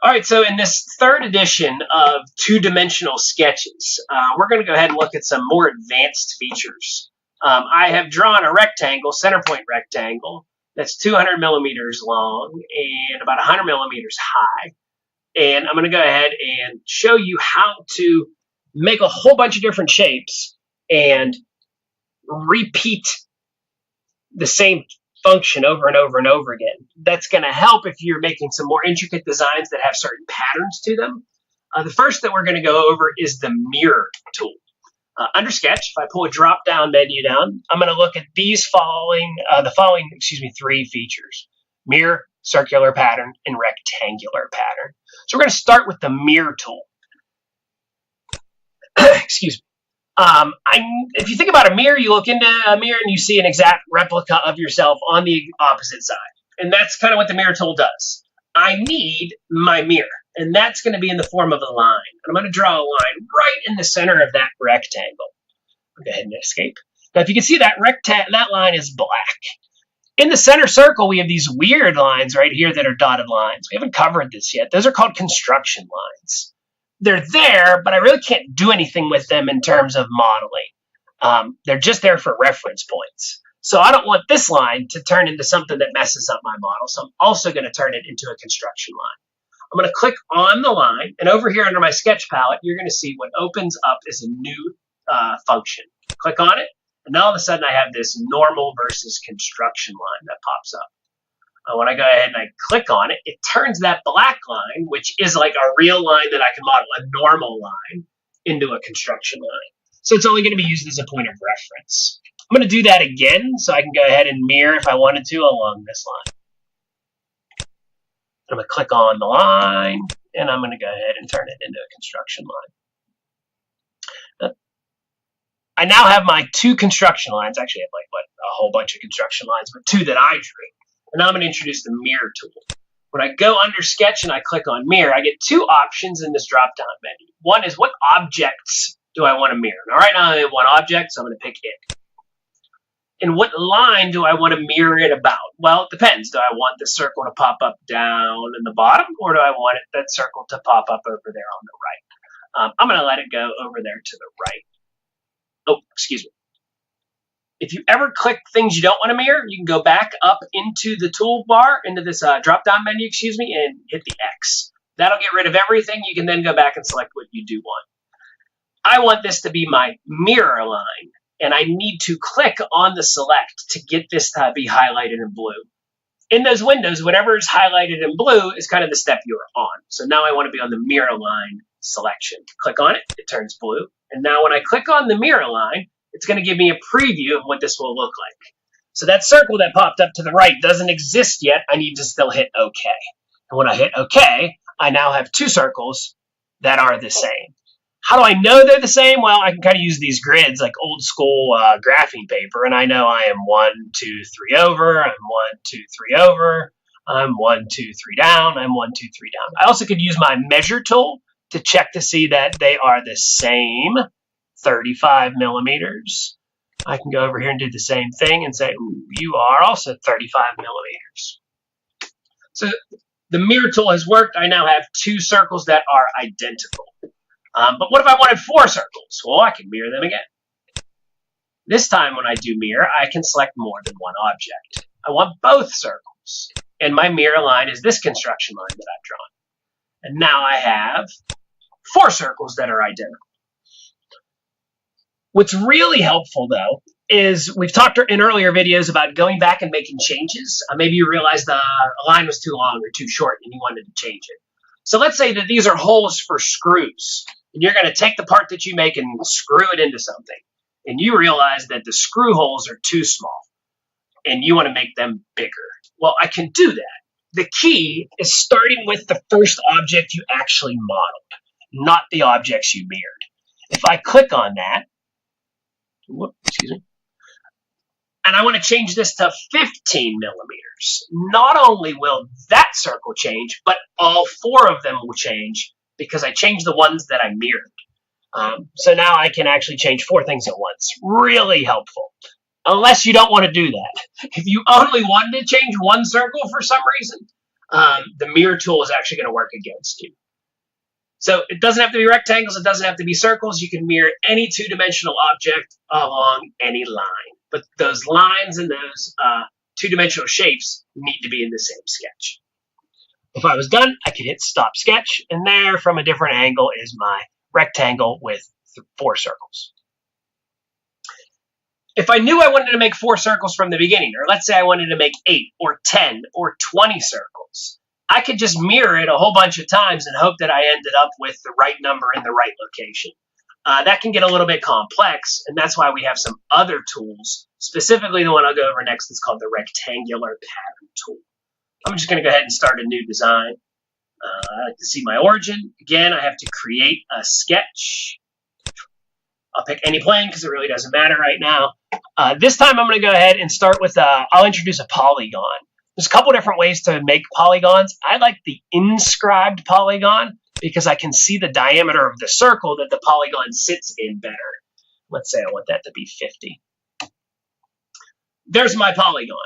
All right, so in this third edition of two-dimensional sketches, we're going to go ahead and look at some more advanced features. I have drawn a rectangle, center point rectangle, that's 200 millimeters long and about 100 millimeters high. And I'm going to go ahead and show you how to make a whole bunch of different shapes and repeat the same function over and over and over again. That's going to help if you're making some more intricate designs that have certain patterns to them. The first that we're going to go over is the mirror tool. Under Sketch, if I pull a drop-down menu down, I'm going to look at these following three features: mirror, circular pattern, and rectangular pattern. So we're going to start with the mirror tool. Excuse me. If you think about a mirror, you look into a mirror and you see an exact replica of yourself on the opposite side. And that's kind of what the mirror tool does. I need my mirror, and that's going to be in the form of a line. And I'm going to draw a line right in the center of that rectangle. I'll go ahead and escape. Now, if you can see that line is black. In the center circle, we have these weird lines right here that are dotted lines. We haven't covered this yet. Those are called construction lines. They're there, but I really can't do anything with them in terms of modeling. They're just there for reference points. So I don't want this line to turn into something that messes up my model. So I'm also going to turn it into a construction line. I'm going to click on the line, and over here under my sketch palette, you're going to see what opens up is a new function. Click on it, and now all of a sudden I have this normal versus construction line that pops up. When I go ahead and I click on it, it turns that black line, which is like a real line that I can model, a normal line, into a construction line. So it's only going to be used as a point of reference. I'm going to do that again, so I can go ahead and mirror if I wanted to along this line. I'm going to click on the line, and I'm going to go ahead and turn it into a construction line. I now have my two construction lines. Actually, I have a whole bunch of construction lines, but two that I drew. And now I'm going to introduce the mirror tool. When I go under Sketch and I click on mirror, I get two options in this drop-down menu. One is what objects do I want to mirror? Now, right now I have one object, so I'm going to pick it. And what line do I want to mirror it about? Well, it depends. Do I want the circle to pop up down in the bottom, or do I want that circle to pop up over there on the right? I'm going to let it go over there to the right. Oh, excuse me. If you ever click things you don't want to mirror, you can go back up into the toolbar, into this drop-down menu, and hit the X. That'll get rid of everything. You can then go back and select what you do want. I want this to be my mirror line, and I need to click on the select to get this to be highlighted in blue. In those windows, whatever is highlighted in blue is kind of the step you're on. So now I want to be on the mirror line selection. Click on it, it turns blue. And now when I click on the mirror line, it's going to give me a preview of what this will look like. So that circle that popped up to the right doesn't exist yet. I need to still hit OK. And when I hit OK, I now have two circles that are the same. How do I know they're the same? Well, I can kind of use these grids like old school graphing paper, and I know I am 1, 2, 3 over, I'm 1, 2, 3 over, I'm 1, 2, 3 down, I'm 1, 2, 3 down. I also could use my measure tool to check to see that they are the same, 35 millimeters. I can go over here and do the same thing and say, ooh, you are also 35 millimeters. So the mirror tool has worked. I now have two circles that are identical. But what if I wanted 4 circles? Well, I can mirror them again. This time when I do mirror, I can select more than one object. I want both circles. And my mirror line is this construction line that I've drawn. And now I have 4 circles that are identical. What's really helpful, though, is we've talked in earlier videos about going back and making changes. Maybe you realized a line was too long or too short and you wanted to change it. So let's say that these are holes for screws. And you're going to take the part that you make and screw it into something. And you realize that the screw holes are too small. And you want to make them bigger. Well, I can do that. The key is starting with the first object you actually modeled, not the objects you mirrored. If I click on that, and I want to change this to 15 millimeters, not only will that circle change, but all 4 of them will change because I changed the ones that I mirrored. So now I can actually change 4 things at once. Really helpful. Unless you don't want to do that. If you only wanted to change one circle for some reason, the mirror tool is actually going to work against you. So it doesn't have to be rectangles. It doesn't have to be circles. You can mirror any two-dimensional object along any line. But those lines and those two-dimensional shapes need to be in the same sketch. If I was done, I could hit stop sketch, and there from a different angle is my rectangle with 4 circles. If I knew I wanted to make 4 circles from the beginning, or let's say I wanted to make 8 or 10 or 20 circles, I could just mirror it a whole bunch of times and hope that I ended up with the right number in the right location. That can get a little bit complex, and that's why we have some other tools, specifically the one I'll go over next is called the rectangular pattern tool. I'm just going to go ahead and start a new design. I like to see my origin. Again, I have to create a sketch. I'll pick any plane because it really doesn't matter right now. This time I'm going to go ahead and start with, I'll introduce a polygon. There's a couple different ways to make polygons. I like the inscribed polygon because I can see the diameter of the circle that the polygon sits in better. Let's say I want that to be 50. There's my polygon.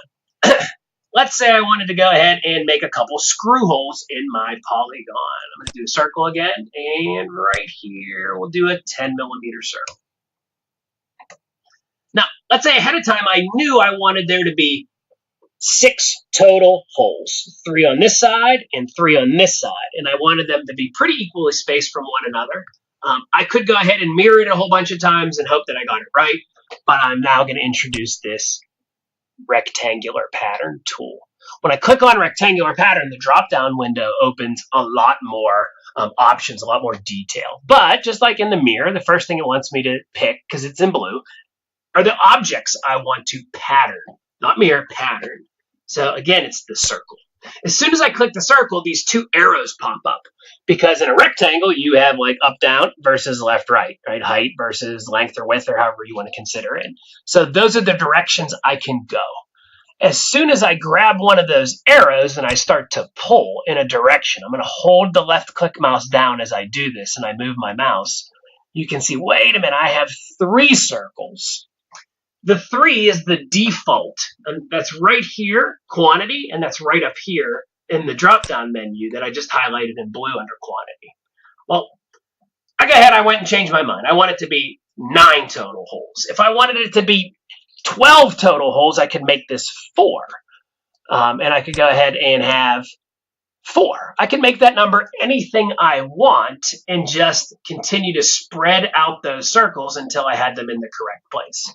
Let's say I wanted to go ahead and make a couple screw holes in my polygon. I'm going to do a circle again, and right here we'll do a 10mm circle. Now, let's say ahead of time I knew I wanted there to be 6 total holes, 3 on this side and 3 on this side, and I wanted them to be pretty equally spaced from one another. I could go ahead and mirror it a whole bunch of times and hope that I got it right, but I'm now going to introduce this rectangular pattern tool. When I click on rectangular pattern, the drop-down window opens a lot more options, a lot more detail. But just like in the mirror, the first thing it wants me to pick, because it's in blue, are the objects I want to pattern, not mirror, pattern. So again, it's the circle. As soon as I click the circle, these 2 arrows pop up, because in a rectangle, you have like up, down versus left, right, height versus length or width or however you want to consider it. So those are the directions I can go. As soon as I grab one of those arrows and I start to pull in a direction, I'm going to hold the left click mouse down as I do this and I move my mouse. You can see, wait a minute, I have 3 circles. The 3 is the default, and that's right here, quantity, and that's right up here in the drop-down menu that I just highlighted in blue under quantity. Well, I go ahead, I went and changed my mind. I want it to be 9 total holes. If I wanted it to be 12 total holes, I could make this 4, and I could go ahead and have 4. I can make that number anything I want and just continue to spread out those circles until I had them in the correct place.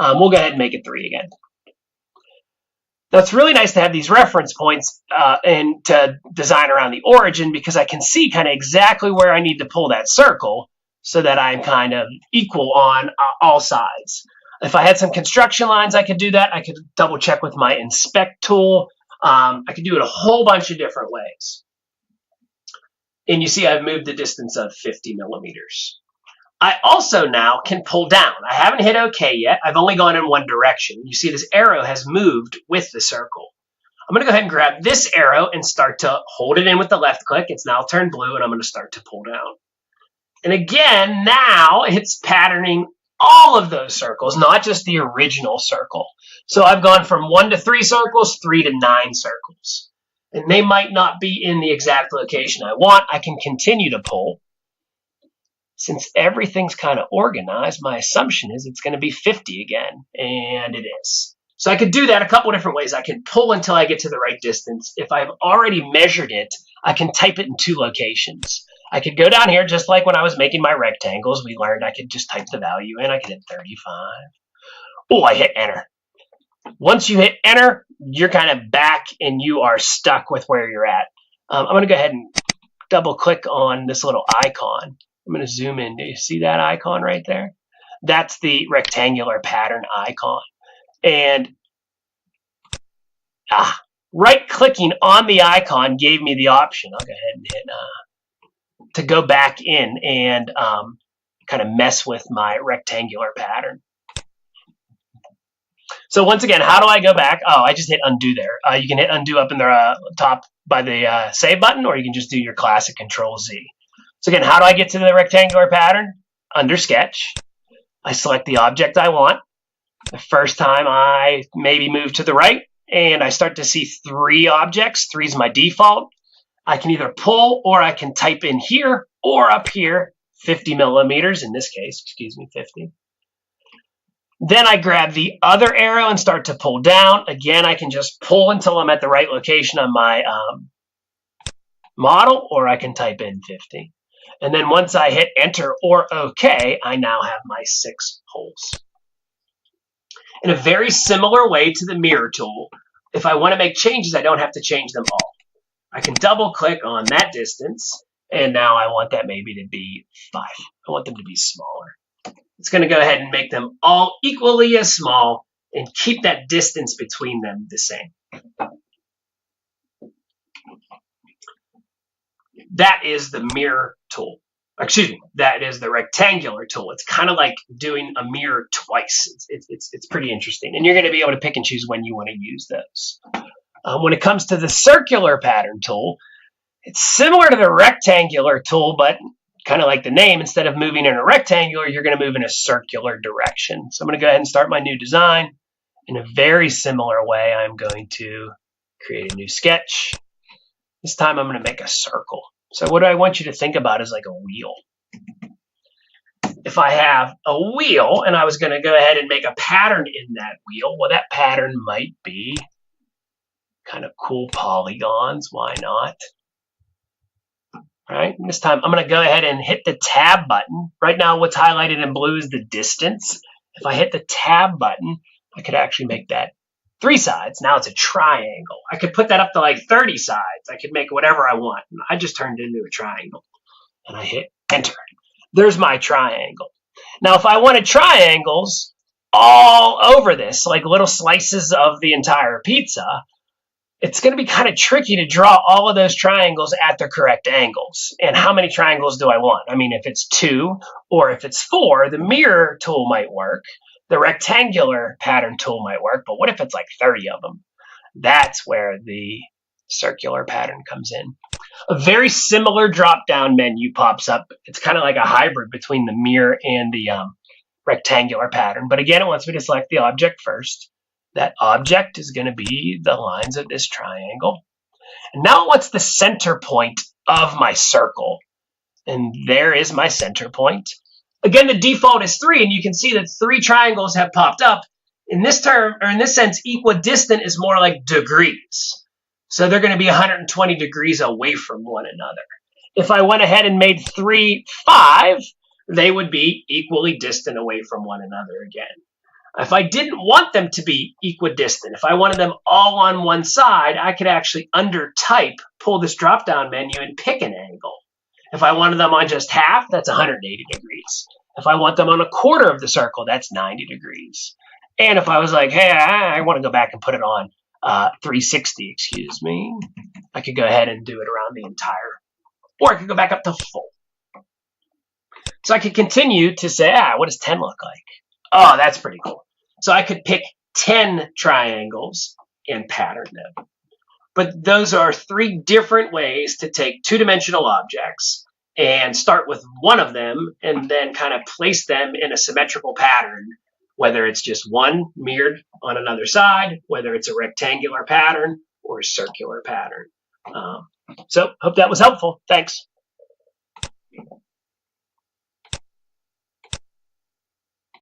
We'll go ahead and make it 3 again. Now, it's really nice to have these reference points and to design around the origin because I can see kind of exactly where I need to pull that circle so that I'm kind of equal on all sides. If I had some construction lines, I could do that. I could double check with my inspect tool. I could do it a whole bunch of different ways. And you see I've moved the distance of 50mm. I also now can pull down. I haven't hit OK yet. I've only gone in one direction. You see this arrow has moved with the circle. I'm going to go ahead and grab this arrow and start to hold it in with the left click. It's now turned blue, and I'm going to start to pull down. And again, now it's patterning all of those circles, not just the original circle. So I've gone from 1 to 3 circles, 3 to 9 circles. And they might not be in the exact location I want. I can continue to pull. Since everything's kind of organized, my assumption is it's going to be 50 again, and it is. So I could do that a couple different ways. I can pull until I get to the right distance. If I've already measured it, I can type it in 2 locations. I could go down here, just like when I was making my rectangles. We learned I could just type the value in. I could hit 35. Oh, I hit enter. Once you hit enter, you're kind of back and you are stuck with where you're at. I'm going to go ahead and double click on this little icon. I'm going to zoom in. Do you see that icon right there? That's the rectangular pattern icon. And right-clicking on the icon gave me the option. I'll go ahead and hit to go back in and kind of mess with my rectangular pattern. So once again, how do I go back? Oh, I just hit undo there. You can hit undo up in the top by the save button, or you can just do your classic Control-Z. So again, how do I get to the rectangular pattern? Under Sketch, I select the object I want. The first time I maybe move to the right, and I start to see 3 objects. 3 is my default. I can either pull or I can type in here or up here, 50 millimeters in this case, 50. Then I grab the other arrow and start to pull down. Again, I can just pull until I'm at the right location on my model, or I can type in 50. And then once I hit enter or OK, I now have my 6 holes. In a very similar way to the mirror tool, if I want to make changes, I don't have to change them all. I can double click on that distance, and now I want that maybe to be 5. I want them to be smaller. It's going to go ahead and make them all equally as small and keep that distance between them the same. That is the mirror tool. Excuse me, that is the rectangular tool. It's kind of like doing a mirror twice. It's pretty interesting. And you're going to be able to pick and choose when you want to use those. When it comes to the circular pattern tool, it's similar to the rectangular tool, but kind of like the name, instead of moving in a rectangular, you're going to move in a circular direction. So I'm going to go ahead and start my new design. In a very similar way, I'm going to create a new sketch. This time I'm going to make a circle. So what I want you to think about is like a wheel. If I have a wheel and I was going to go ahead and make a pattern in that wheel, well, that pattern might be kind of cool polygons. Why not? All right, and this time I'm going to go ahead and hit the tab button. Right now what's highlighted in blue is the distance. If I hit the tab button, I could actually make that 3 sides. Now it's a triangle. I could put that up to like 30 sides. I could make whatever I want. I just turned it into a triangle. And I hit enter. There's my triangle. Now if I wanted triangles all over this, like little slices of the entire pizza, it's going to be kind of tricky to draw all of those triangles at the correct angles. And how many triangles do I want? I mean, if it's 2 or if it's 4, the mirror tool might work. The rectangular pattern tool might work, but what if it's like 30 of them? That's where the circular pattern comes in. A very similar drop-down menu pops up. It's kind of like a hybrid between the mirror and the rectangular pattern. But again, it wants me to select the object first. That object is going to be the lines of this triangle. And now it wants the center point of my circle. And there is my center point. Again, the default is 3, and you can see that 3 triangles have popped up. In this term, or in this sense, equidistant is more like degrees. So they're going to be 120 degrees away from one another. If I went ahead and made 3 5, they would be equally distant away from one another again. If I didn't want them to be equidistant, if I wanted them all on one side, I could actually under type, pull this drop-down menu and pick an angle. If I wanted them on just half, that's 180 degrees. If I want them on a quarter of the circle, that's 90 degrees. And if I was like, hey, I want to go back and put it on 360, excuse me, I could go ahead and do it around the entire, or I could go back up to full. So I could continue to say, what does 10 look like? Oh, that's pretty cool. So I could pick 10 triangles and pattern them. But those are 3 different ways to take 2-dimensional objects and start with one of them and then kind of place them in a symmetrical pattern, whether it's just one mirrored on another side, whether it's a rectangular pattern or a circular pattern. So hope that was helpful. Thanks.